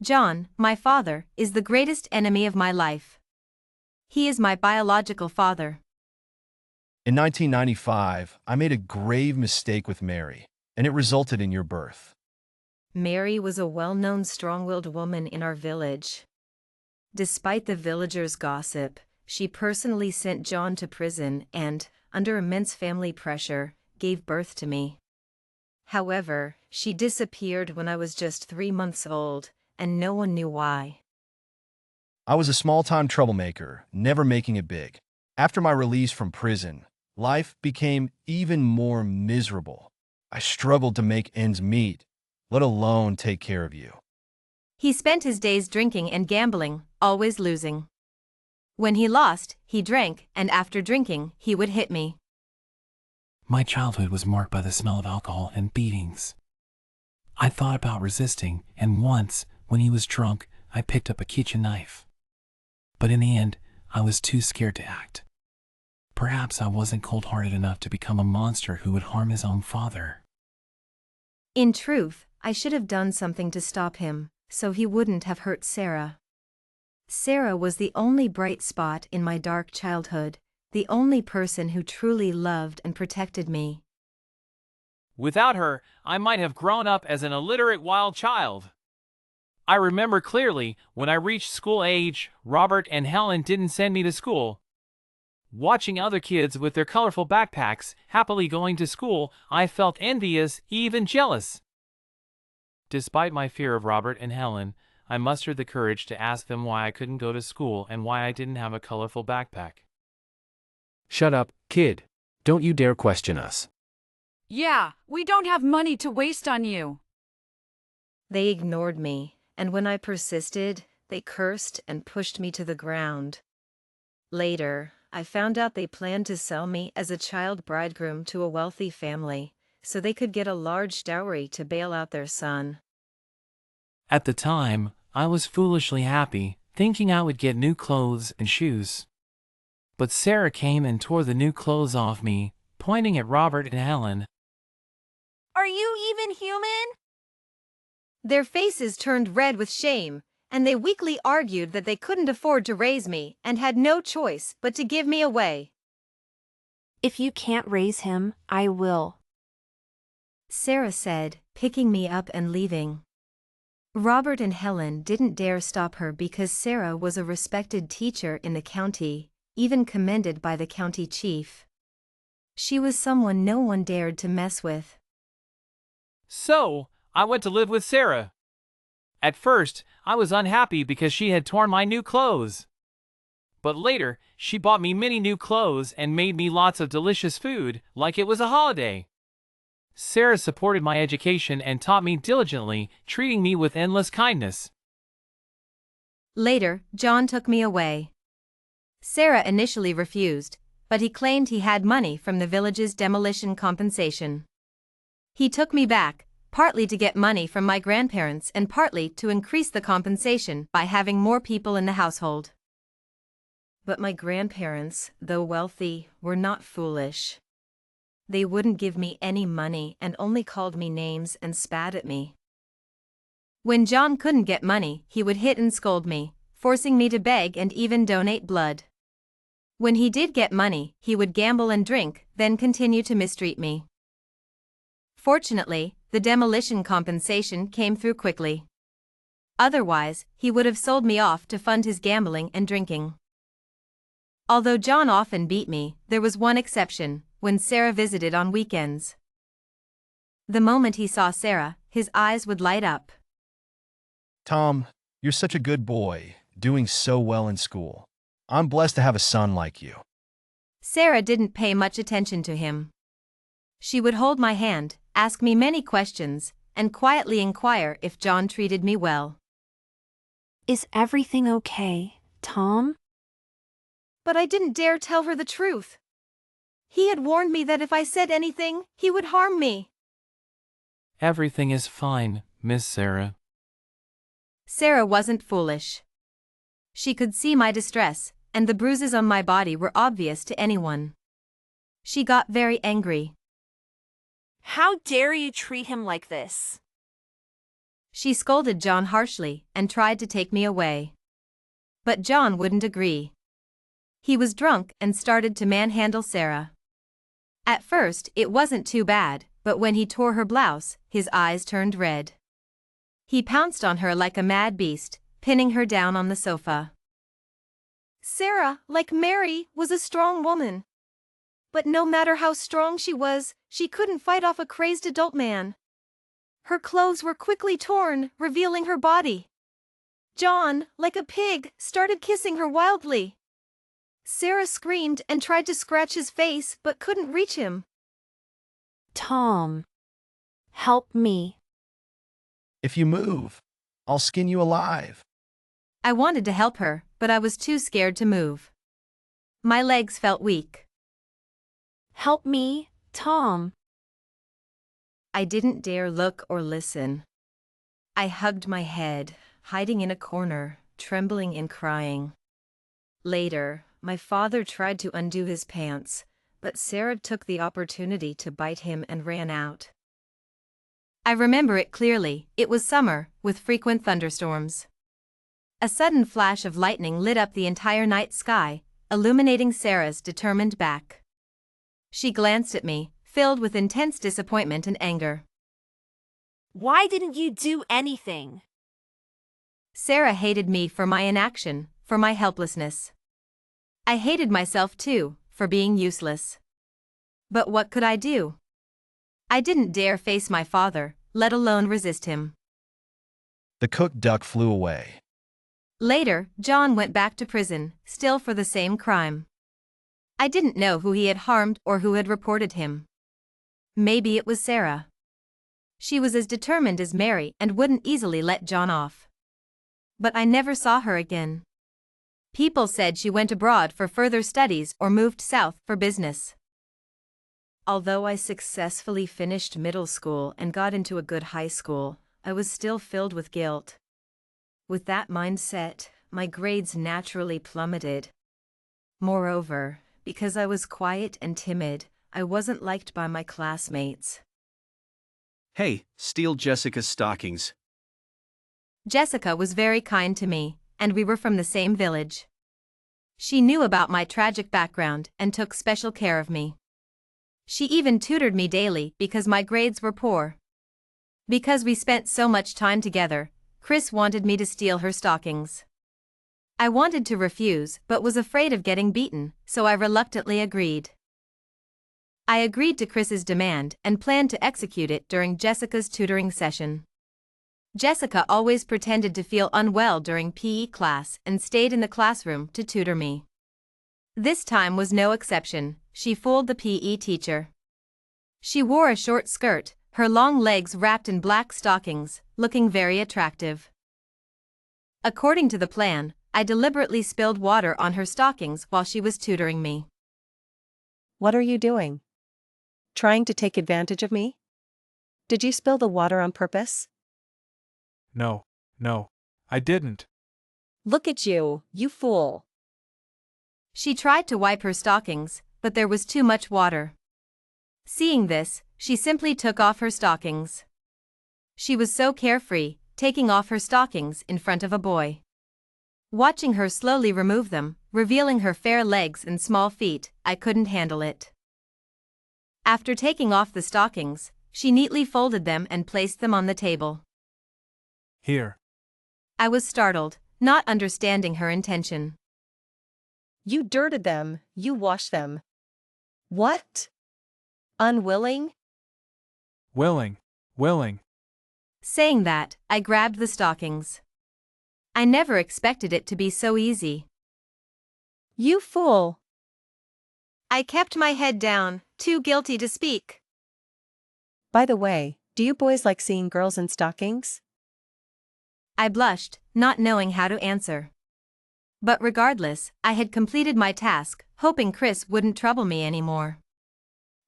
John, my father, is the greatest enemy of my life. He is my biological father. In 1995, I made a grave mistake with Mary, and it resulted in your birth. Mary was a well-known strong-willed woman in our village. Despite the villagers' gossip, she personally sent John to prison and, under immense family pressure, gave birth to me. However, she disappeared when I was just 3 months old, and no one knew why. I was a small-time troublemaker, never making it big. After my release from prison, life became even more miserable. I struggled to make ends meet, let alone take care of you. He spent his days drinking and gambling, always losing. When he lost, he drank, and after drinking, he would hit me. My childhood was marked by the smell of alcohol and beatings. I thought about resisting, and once, when he was drunk, I picked up a kitchen knife. But in the end, I was too scared to act. Perhaps I wasn't cold-hearted enough to become a monster who would harm his own father. In truth, I should have done something to stop him, so he wouldn't have hurt Sarah. Sarah was the only bright spot in my dark childhood, the only person who truly loved and protected me. Without her, I might have grown up as an illiterate wild child. I remember clearly, when I reached school age, Robert and Helen didn't send me to school. Watching other kids with their colorful backpacks happily going to school, I felt envious, even jealous. Despite my fear of Robert and Helen, I mustered the courage to ask them why I couldn't go to school and why I didn't have a colorful backpack. Shut up, kid. Don't you dare question us. Yeah, we don't have money to waste on you. They ignored me, and when I persisted, they cursed and pushed me to the ground. Later, I found out they planned to sell me as a child bridegroom to a wealthy family, so they could get a large dowry to bail out their son. At the time, I was foolishly happy, thinking I would get new clothes and shoes. But Sarah came and tore the new clothes off me, pointing at Robert and Helen. Are you even human? Their faces turned red with shame, and they weakly argued that they couldn't afford to raise me and had no choice but to give me away. If you can't raise him, I will, Sarah said, picking me up and leaving. Robert and Helen didn't dare stop her because Sarah was a respected teacher in the county, even commended by the county chief. She was someone no one dared to mess with. So, I went to live with Sarah. At first, I was unhappy because she had torn my new clothes. But later, she bought me many new clothes and made me lots of delicious food, like it was a holiday. Sarah supported my education and taught me diligently, treating me with endless kindness. Later, John took me away. Sarah initially refused, but he claimed he had money from the village's demolition compensation. He took me back, partly to get money from my grandparents and partly to increase the compensation by having more people in the household. But my grandparents, though wealthy, were not foolish. They wouldn't give me any money and only called me names and spat at me. When John couldn't get money, he would hit and scold me, forcing me to beg and even donate blood. When he did get money, he would gamble and drink, then continue to mistreat me. Fortunately, the demolition compensation came through quickly. Otherwise, he would have sold me off to fund his gambling and drinking. Although John often beat me, there was one exception: when Sarah visited on weekends. The moment he saw Sarah, his eyes would light up. Tom, you're such a good boy, doing so well in school. I'm blessed to have a son like you. Sarah didn't pay much attention to him. She would hold my hand, ask me many questions, and quietly inquire if John treated me well. Is everything okay, Tom? But I didn't dare tell her the truth. He had warned me that if I said anything, he would harm me. Everything is fine, Miss Sarah. Sarah wasn't foolish. She could see my distress, and the bruises on my body were obvious to anyone. She got very angry. How dare you treat him like this? She scolded John harshly and tried to take me away. But John wouldn't agree. He was drunk and started to manhandle Sarah. At first, it wasn't too bad, but when he tore her blouse, his eyes turned red. He pounced on her like a mad beast, pinning her down on the sofa. Sarah, like Mary, was a strong woman. But no matter how strong she was, she couldn't fight off a crazed adult man. Her clothes were quickly torn, revealing her body. John, like a pig, started kissing her wildly. Sarah screamed and tried to scratch his face but couldn't reach him. Tom, help me. If you move, I'll skin you alive. I wanted to help her, but I was too scared to move. My legs felt weak. Help me, Tom. I didn't dare look or listen. I hugged my head, hiding in a corner, trembling and crying. Later, my father tried to undo his pants, but Sarah took the opportunity to bite him and ran out. I remember it clearly. It was summer, with frequent thunderstorms. A sudden flash of lightning lit up the entire night sky, illuminating Sarah's determined back. She glanced at me, filled with intense disappointment and anger. Why didn't you do anything? Sarah hated me for my inaction, for my helplessness. I hated myself too, for being useless. But what could I do? I didn't dare face my father, let alone resist him. The cooked duck flew away. Later, John went back to prison, still for the same crime. I didn't know who he had harmed or who had reported him. Maybe it was Sarah. She was as determined as Mary and wouldn't easily let John off. But I never saw her again. People said she went abroad for further studies or moved south for business. Although I successfully finished middle school and got into a good high school, I was still filled with guilt. With that mindset, my grades naturally plummeted. Moreover, because I was quiet and timid, I wasn't liked by my classmates. Hey, steal Jessica's stockings. Jessica was very kind to me, and we were from the same village. She knew about my tragic background and took special care of me. She even tutored me daily because my grades were poor. Because we spent so much time together, Chris wanted me to steal her stockings. I wanted to refuse but was afraid of getting beaten, so I reluctantly agreed. I agreed to Chris's demand and planned to execute it during Jessica's tutoring session. Jessica always pretended to feel unwell during PE class and stayed in the classroom to tutor me. This time was no exception. She fooled the PE teacher. She wore a short skirt, her long legs wrapped in black stockings, looking very attractive. According to the plan, I deliberately spilled water on her stockings while she was tutoring me. What are you doing? Trying to take advantage of me? Did you spill the water on purpose? No, I didn't. Look at you, you fool. She tried to wipe her stockings, but there was too much water. Seeing this, she simply took off her stockings. She was so carefree, taking off her stockings in front of a boy. Watching her slowly remove them, revealing her fair legs and small feet, I couldn't handle it. After taking off the stockings, she neatly folded them and placed them on the table. Here. I was startled, not understanding her intention. You dirted them, you washed them. What? Unwilling? Willing. Saying that, I grabbed the stockings. I never expected it to be so easy. You fool. I kept my head down, too guilty to speak. By the way, do you boys like seeing girls in stockings? I blushed, not knowing how to answer. But regardless, I had completed my task, hoping Chris wouldn't trouble me anymore.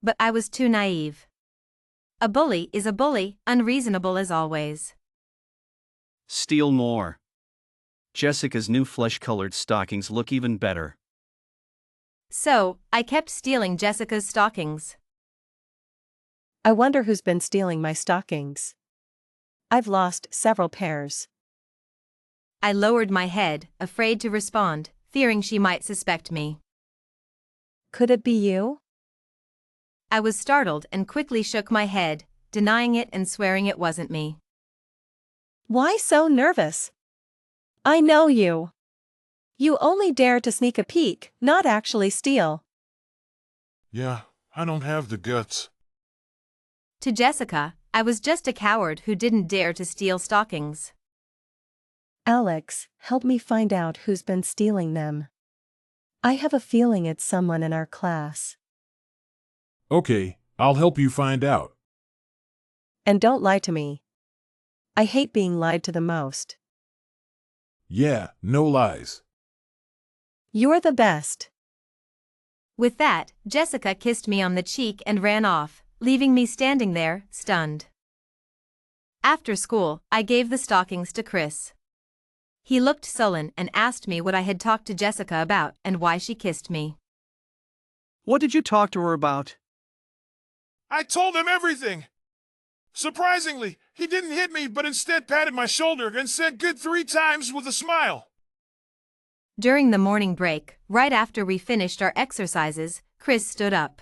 But I was too naive. A bully is a bully, unreasonable as always. Steal more. Jessica's new flesh-colored stockings look even better. So, I kept stealing Jessica's stockings. I wonder who's been stealing my stockings. I've lost several pairs. I lowered my head, afraid to respond, fearing she might suspect me. Could it be you? I was startled and quickly shook my head, denying it and swearing it wasn't me. Why so nervous? I know you. You only dare to sneak a peek, not actually steal. Yeah, I don't have the guts. To Jessica, I was just a coward who didn't dare to steal stockings. Alex, help me find out who's been stealing them. I have a feeling it's someone in our class. Okay, I'll help you find out. And don't lie to me. I hate being lied to the most. Yeah, no lies. You're the best. With that, Jessica kissed me on the cheek and ran off, leaving me standing there, stunned. After school, I gave the stockings to Chris. He looked sullen and asked me what I had talked to Jessica about and why she kissed me. What did you talk to her about? I told him everything. Surprisingly, he didn't hit me but instead patted my shoulder and said good 3 times with a smile. During the morning break, right after we finished our exercises, Chris stood up.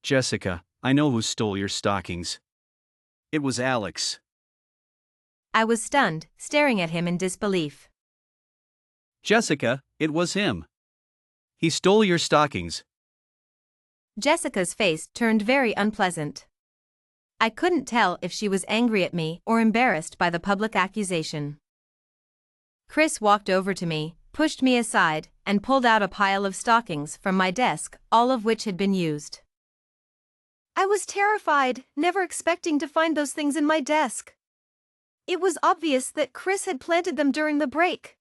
Jessica, I know who stole your stockings. It was Alex. I was stunned, staring at him in disbelief. Jessica, it was him. He stole your stockings. Jessica's face turned very unpleasant. I couldn't tell if she was angry at me or embarrassed by the public accusation. Chris walked over to me, pushed me aside, and pulled out a pile of stockings from my desk, all of which had been used. I was terrified, never expecting to find those things in my desk. It was obvious that Chris had planted them during the break.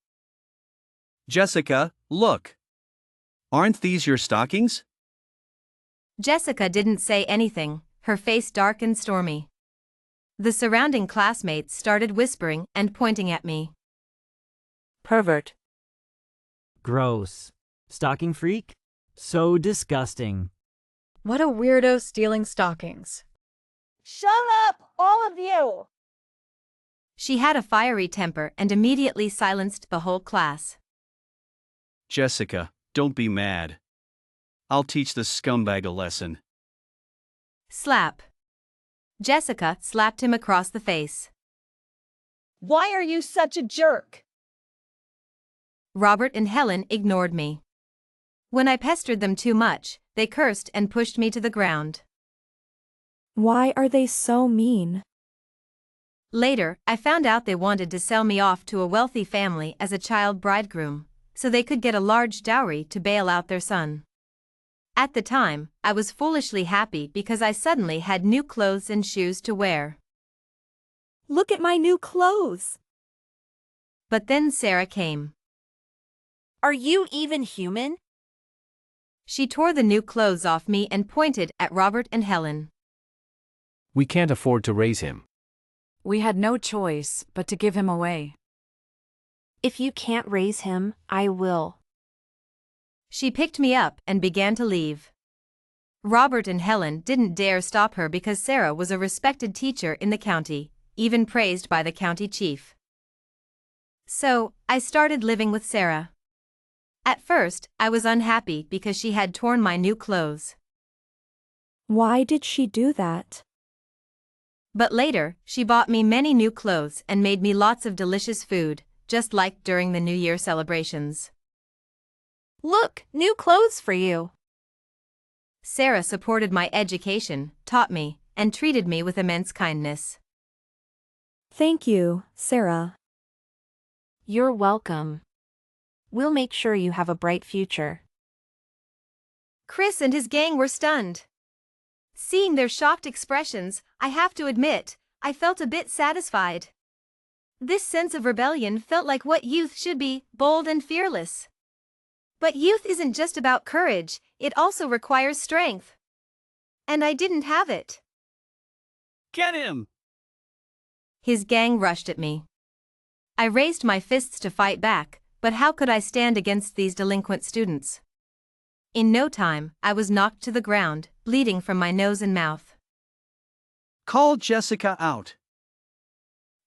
Jessica, look. Aren't these your stockings? Jessica didn't say anything, her face dark and stormy. The surrounding classmates started whispering and pointing at me. Pervert. Gross. Stocking freak? So disgusting. What a weirdo stealing stockings. Shut up, all of you! She had a fiery temper and immediately silenced the whole class. Jessica, don't be mad. I'll teach this scumbag a lesson. Slap. Jessica slapped him across the face. Why are you such a jerk? Robert and Helen ignored me. When I pestered them too much, they cursed and pushed me to the ground. Why are they so mean? Later, I found out they wanted to sell me off to a wealthy family as a child bridegroom, so they could get a large dowry to bail out their son. At the time, I was foolishly happy because I suddenly had new clothes and shoes to wear. Look at my new clothes. But then Sarah came. Are you even human? She tore the new clothes off me and pointed at Robert and Helen. We can't afford to raise him. We had no choice but to give him away. If you can't raise him, I will. She picked me up and began to leave. Robert and Helen didn't dare stop her because Sarah was a respected teacher in the county, even praised by the county chief. So, I started living with Sarah. At first, I was unhappy because she had torn my new clothes. Why did she do that? But later, she bought me many new clothes and made me lots of delicious food, just like during the New Year celebrations. Look, new clothes for you. Sarah supported my education, taught me, and treated me with immense kindness. Thank you, Sarah. You're welcome. We'll make sure you have a bright future. Chris and his gang were stunned. Seeing their shocked expressions, I have to admit, I felt a bit satisfied. This sense of rebellion felt like what youth should be, bold and fearless. But youth isn't just about courage, it also requires strength. And I didn't have it. Get him! His gang rushed at me. I raised my fists to fight back, but how could I stand against these delinquent students? In no time, I was knocked to the ground, bleeding from my nose and mouth. Call Jessica out.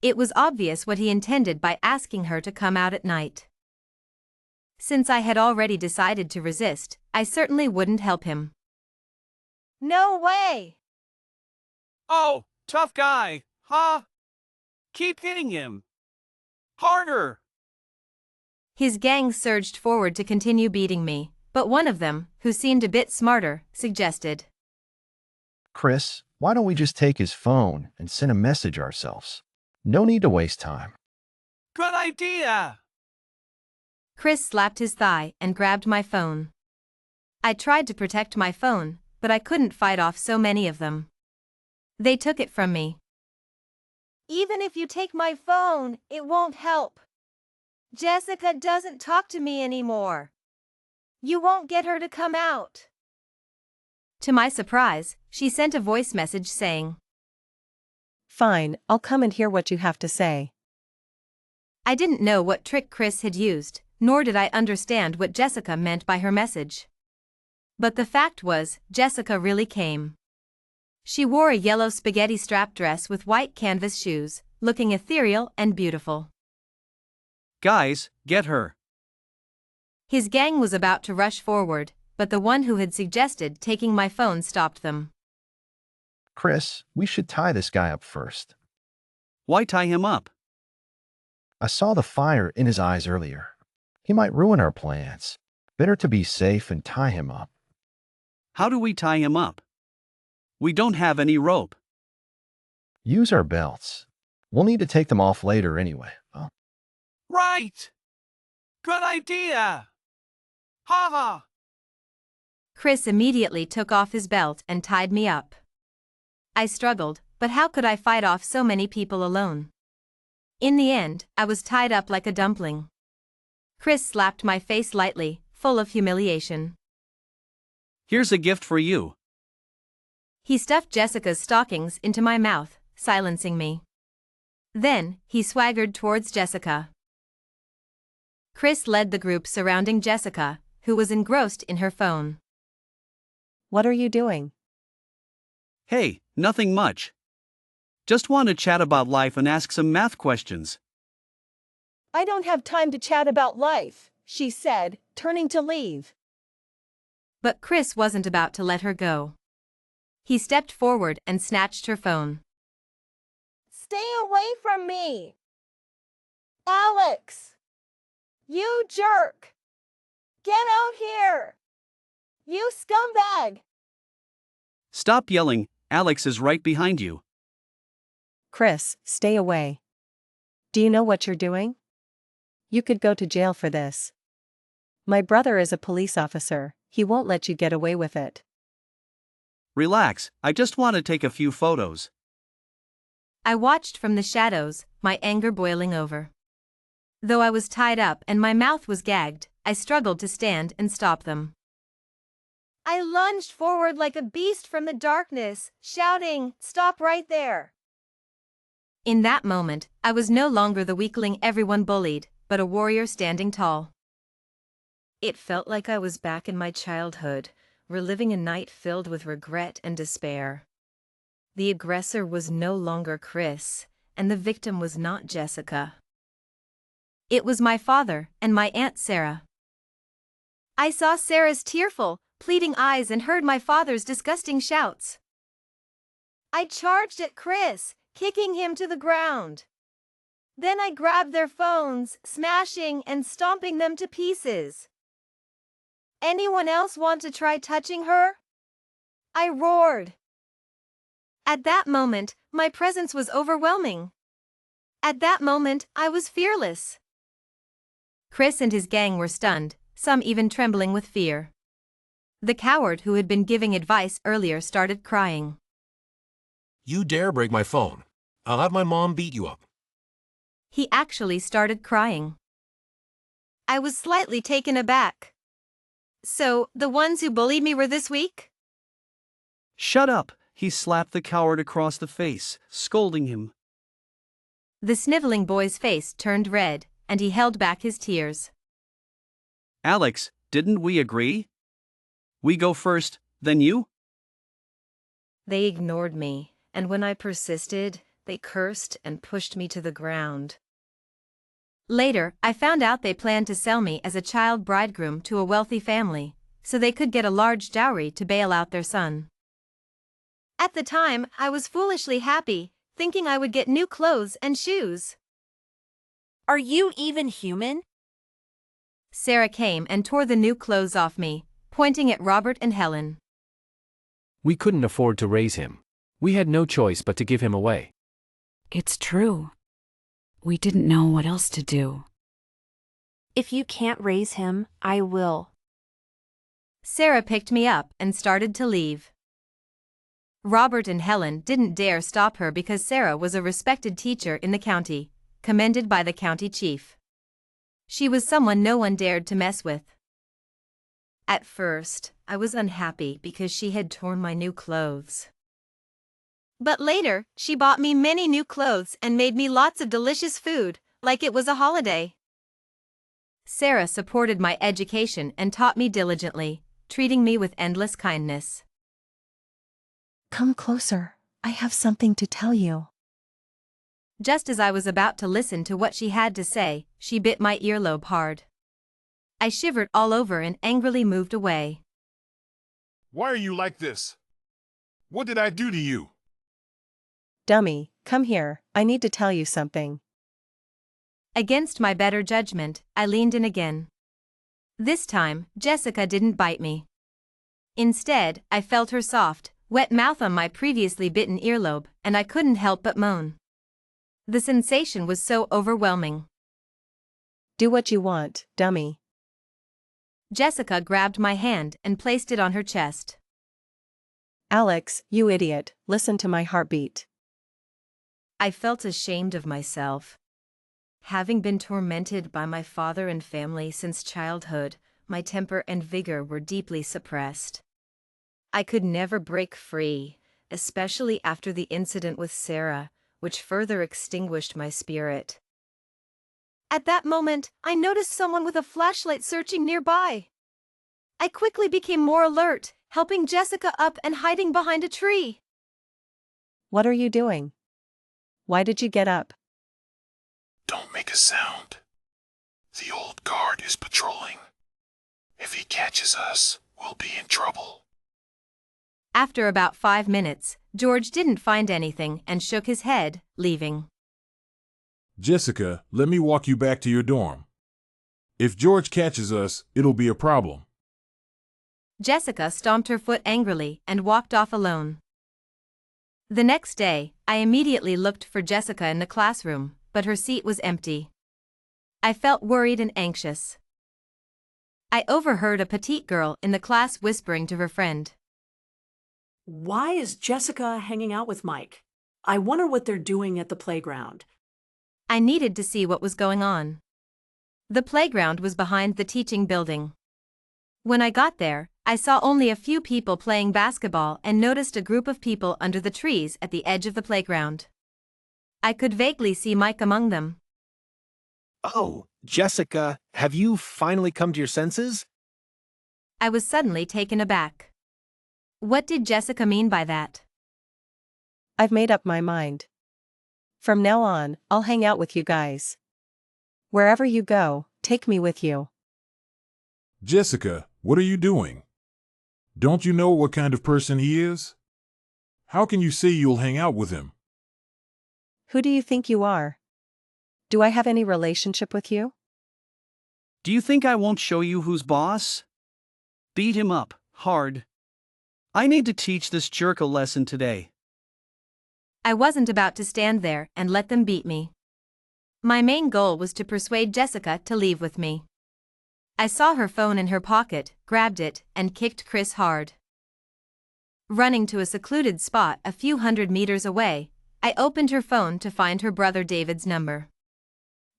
It was obvious what he intended by asking her to come out at night. Since I had already decided to resist, I certainly wouldn't help him. No way! Oh, tough guy, huh? Keep hitting him. Harder! His gang surged forward to continue beating me, but one of them, who seemed a bit smarter, suggested, Chris, why don't we just take his phone and send a message ourselves? No need to waste time. Good idea! Chris slapped his thigh and grabbed my phone. I tried to protect my phone, but I couldn't fight off so many of them. They took it from me. Even if you take my phone, it won't help. Jessica doesn't talk to me anymore. You won't get her to come out. To my surprise, she sent a voice message saying, Fine, I'll come and hear what you have to say. I didn't know what trick Chris had used, nor did I understand what Jessica meant by her message. But the fact was, Jessica really came. She wore a yellow spaghetti strap dress with white canvas shoes, looking ethereal and beautiful. Guys, get her. His gang was about to rush forward, but the one who had suggested taking my phone stopped them. Chris, we should tie this guy up first. Why tie him up? I saw the fire in his eyes earlier. He might ruin our plans. Better to be safe and tie him up. How do we tie him up? We don't have any rope. Use our belts. We'll need to take them off later anyway. Oh. Right! Good idea! Ha ha! Chris immediately took off his belt and tied me up. I struggled, but how could I fight off so many people alone? In the end, I was tied up like a dumpling. Chris slapped my face lightly, full of humiliation. Here's a gift for you. He stuffed Jessica's stockings into my mouth, silencing me. Then, he swaggered towards Jessica. Chris led the group surrounding Jessica, who was engrossed in her phone. What are you doing? Hey, nothing much. Just want to chat about life and ask some math questions. I don't have time to chat about life, she said, turning to leave. But Chris wasn't about to let her go. He stepped forward and snatched her phone. Stay away from me! Alex! You jerk! Get out here! You scumbag! Stop yelling, Alex is right behind you. Chris, stay away. Do you know what you're doing? You could go to jail for this. My brother is a police officer, he won't let you get away with it. Relax, I just want to take a few photos. I watched from the shadows, my anger boiling over. Though I was tied up and my mouth was gagged, I struggled to stand and stop them. I lunged forward like a beast from the darkness, shouting, "Stop right there!" In that moment, I was no longer the weakling everyone bullied, but a warrior standing tall. It felt like I was back in my childhood, reliving a night filled with regret and despair. The aggressor was no longer Chris, and the victim was not Jessica. It was my father and my Aunt Sarah. I saw Sarah's tearful, pleading eyes and heard my father's disgusting shouts. I charged at Chris, kicking him to the ground. Then I grabbed their phones, smashing and stomping them to pieces. Anyone else want to try touching her? I roared. At that moment, my presence was overwhelming. At that moment, I was fearless. Chris and his gang were stunned, some even trembling with fear. The coward who had been giving advice earlier started crying. You dare break my phone. I'll have my mom beat you up. He actually started crying. I was slightly taken aback. So, the ones who bullied me were this weak? Shut up, he slapped the coward across the face, scolding him. The sniveling boy's face turned red, and he held back his tears. Alex, didn't we agree? We go first, then you? They ignored me, and when I persisted, They cursed and pushed me to the ground. Later, I found out they planned to sell me as a child bridegroom to a wealthy family, so they could get a large dowry to bail out their son. At the time, I was foolishly happy, thinking I would get new clothes and shoes. Are you even human? Sarah came and tore the new clothes off me, pointing at Robert and Helen. We couldn't afford to raise him. We had no choice but to give him away. It's true. We didn't know what else to do. If you can't raise him, I will. Sarah picked me up and started to leave. Robert and Helen didn't dare stop her because Sarah was a respected teacher in the county, commended by the county chief. She was someone no one dared to mess with. At first, I was unhappy because she had torn my new clothes. But later, she bought me many new clothes and made me lots of delicious food, like it was a holiday. Sarah supported my education and taught me diligently, treating me with endless kindness. Come closer, I have something to tell you. Just as I was about to listen to what she had to say, she bit my earlobe hard. I shivered all over and angrily moved away. Why are you like this? What did I do to you? Dummy, come here, I need to tell you something. Against my better judgment, I leaned in again. This time, Jessica didn't bite me. Instead, I felt her soft, wet mouth on my previously bitten earlobe, and I couldn't help but moan. The sensation was so overwhelming. Do what you want, dummy. Jessica grabbed my hand and placed it on her chest. Alex, you idiot, listen to my heartbeat. I felt ashamed of myself. Having been tormented by my father and family since childhood, my temper and vigor were deeply suppressed. I could never break free, especially after the incident with Sarah, which further extinguished my spirit. At that moment, I noticed someone with a flashlight searching nearby. I quickly became more alert, helping Jessica up and hiding behind a tree. What are you doing? Why did you get up? Don't make a sound. The old guard is patrolling. If he catches us, we'll be in trouble. After about 5 minutes, George didn't find anything and shook his head, leaving. Jessica, let me walk you back to your dorm. If George catches us, it'll be a problem. Jessica stomped her foot angrily and walked off alone. The next day, I immediately looked for Jessica in the classroom, but her seat was empty. I felt worried and anxious. I overheard a petite girl in the class whispering to her friend. Why is Jessica hanging out with Mike? I wonder what they're doing at the playground. I needed to see what was going on. The playground was behind the teaching building. When I got there, I saw only a few people playing basketball and noticed a group of people under the trees at the edge of the playground. I could vaguely see Mike among them. Oh, Jessica, have you finally come to your senses? I was suddenly taken aback. What did Jessica mean by that? I've made up my mind. From now on, I'll hang out with you guys. Wherever you go, take me with you. Jessica, what are you doing? Don't you know what kind of person he is? How can you say you'll hang out with him? Who do you think you are? Do I have any relationship with you? Do you think I won't show you who's boss? Beat him up, hard. I need to teach this jerk a lesson today. I wasn't about to stand there and let them beat me. My main goal was to persuade Jessica to leave with me. I saw her phone in her pocket, grabbed it, and kicked Chris hard. Running to a secluded spot a few hundred meters away, I opened her phone to find her brother David's number.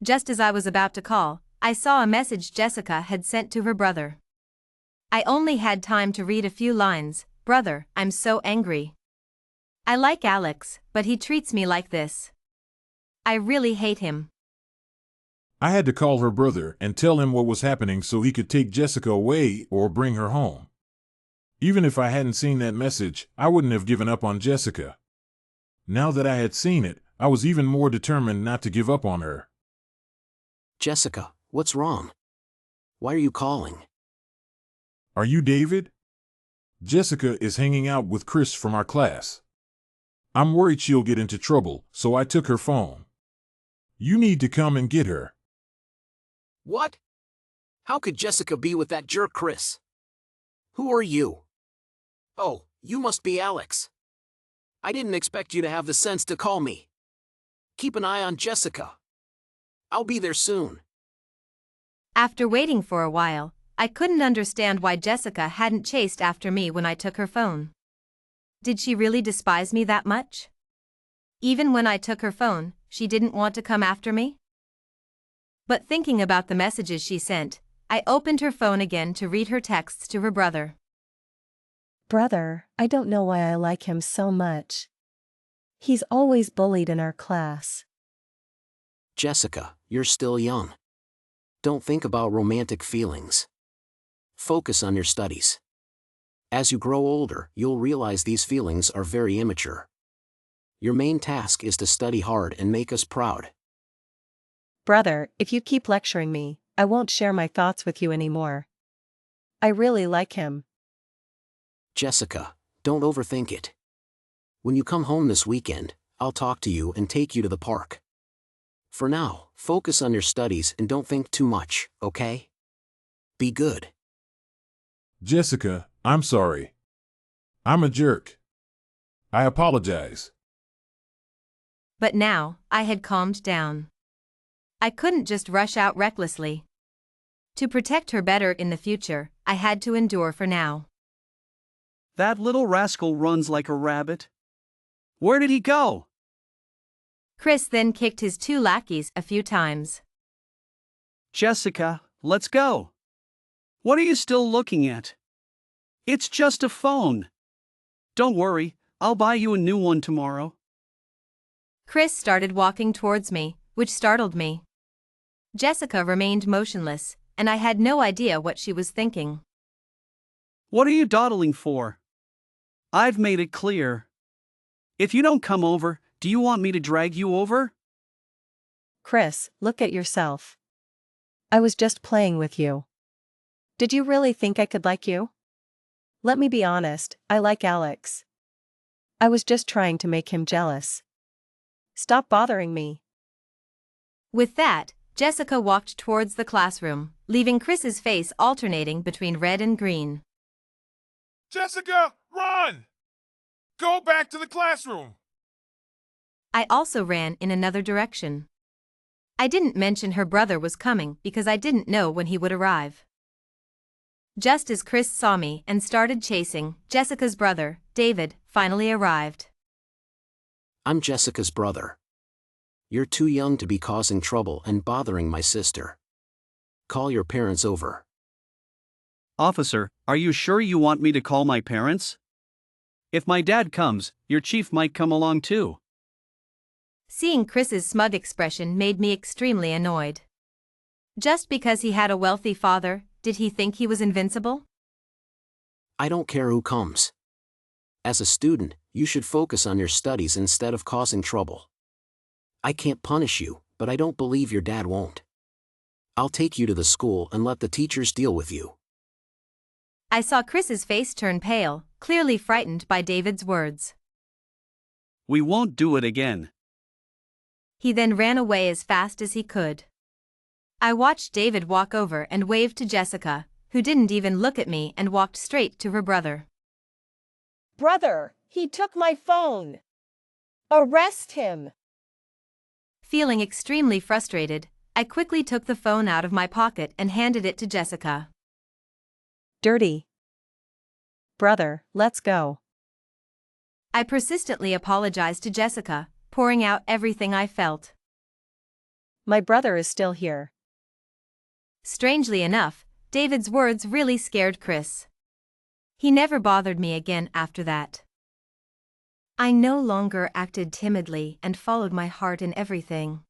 Just as I was about to call, I saw a message Jessica had sent to her brother. I only had time to read a few lines. Brother, I'm so angry. I like Alex, but he treats me like this. I really hate him. I had to call her brother and tell him what was happening so he could take Jessica away or bring her home. Even if I hadn't seen that message, I wouldn't have given up on Jessica. Now that I had seen it, I was even more determined not to give up on her. Jessica, what's wrong? Why are you calling? Are you David? Jessica is hanging out with Chris from our class. I'm worried she'll get into trouble, so I took her phone. You need to come and get her. What? How could Jessica be with that jerk Chris? Who are you? Oh, you must be Alex. I didn't expect you to have the sense to call me. Keep an eye on Jessica. I'll be there soon. After waiting for a while, I couldn't understand why Jessica hadn't chased after me when I took her phone. Did she really despise me that much? Even when I took her phone, she didn't want to come after me? But thinking about the messages she sent, I opened her phone again to read her texts to her brother. Brother, I don't know why I like him so much. He's always bullied in our class. Jessica, you're still young. Don't think about romantic feelings. Focus on your studies. As you grow older, you'll realize these feelings are very immature. Your main task is to study hard and make us proud. Brother, if you keep lecturing me, I won't share my thoughts with you anymore. I really like him. Jessica, don't overthink it. When you come home this weekend, I'll talk to you and take you to the park. For now, focus on your studies and don't think too much, okay? Be good. Jessica, I'm sorry. I'm a jerk. I apologize. But now, I had calmed down. I couldn't just rush out recklessly. To protect her better in the future, I had to endure for now. That little rascal runs like a rabbit. Where did he go? Chris then kicked his two lackeys a few times. Jessica, let's go. What are you still looking at? It's just a phone. Don't worry, I'll buy you a new one tomorrow. Chris started walking towards me, which startled me. Jessica remained motionless, and I had no idea what she was thinking. What are you dawdling for? I've made it clear. If you don't come over, do you want me to drag you over? Chris, look at yourself. I was just playing with you. Did you really think I could like you? Let me be honest, I like Alex. I was just trying to make him jealous. Stop bothering me. With that, Jessica walked towards the classroom, leaving Chris's face alternating between red and green. Jessica, run! Go back to the classroom! I also ran in another direction. I didn't mention her brother was coming because I didn't know when he would arrive. Just as Chris saw me and started chasing, Jessica's brother, David, finally arrived. I'm Jessica's brother. You're too young to be causing trouble and bothering my sister. Call your parents over. Officer, are you sure you want me to call my parents? If my dad comes, your chief might come along too. Seeing Chris's smug expression made me extremely annoyed. Just because he had a wealthy father, did he think he was invincible? I don't care who comes. As a student, you should focus on your studies instead of causing trouble. I can't punish you, but I don't believe your dad won't. I'll take you to the school and let the teachers deal with you. I saw Chris's face turn pale, clearly frightened by David's words. We won't do it again. He then ran away as fast as he could. I watched David walk over and wave to Jessica, who didn't even look at me and walked straight to her brother. Brother, he took my phone. Arrest him. Feeling extremely frustrated, I quickly took the phone out of my pocket and handed it to Jessica. Dirty. Brother, let's go. I persistently apologized to Jessica, pouring out everything I felt. My brother is still here. Strangely enough, David's words really scared Chris. He never bothered me again after that. I no longer acted timidly and followed my heart in everything.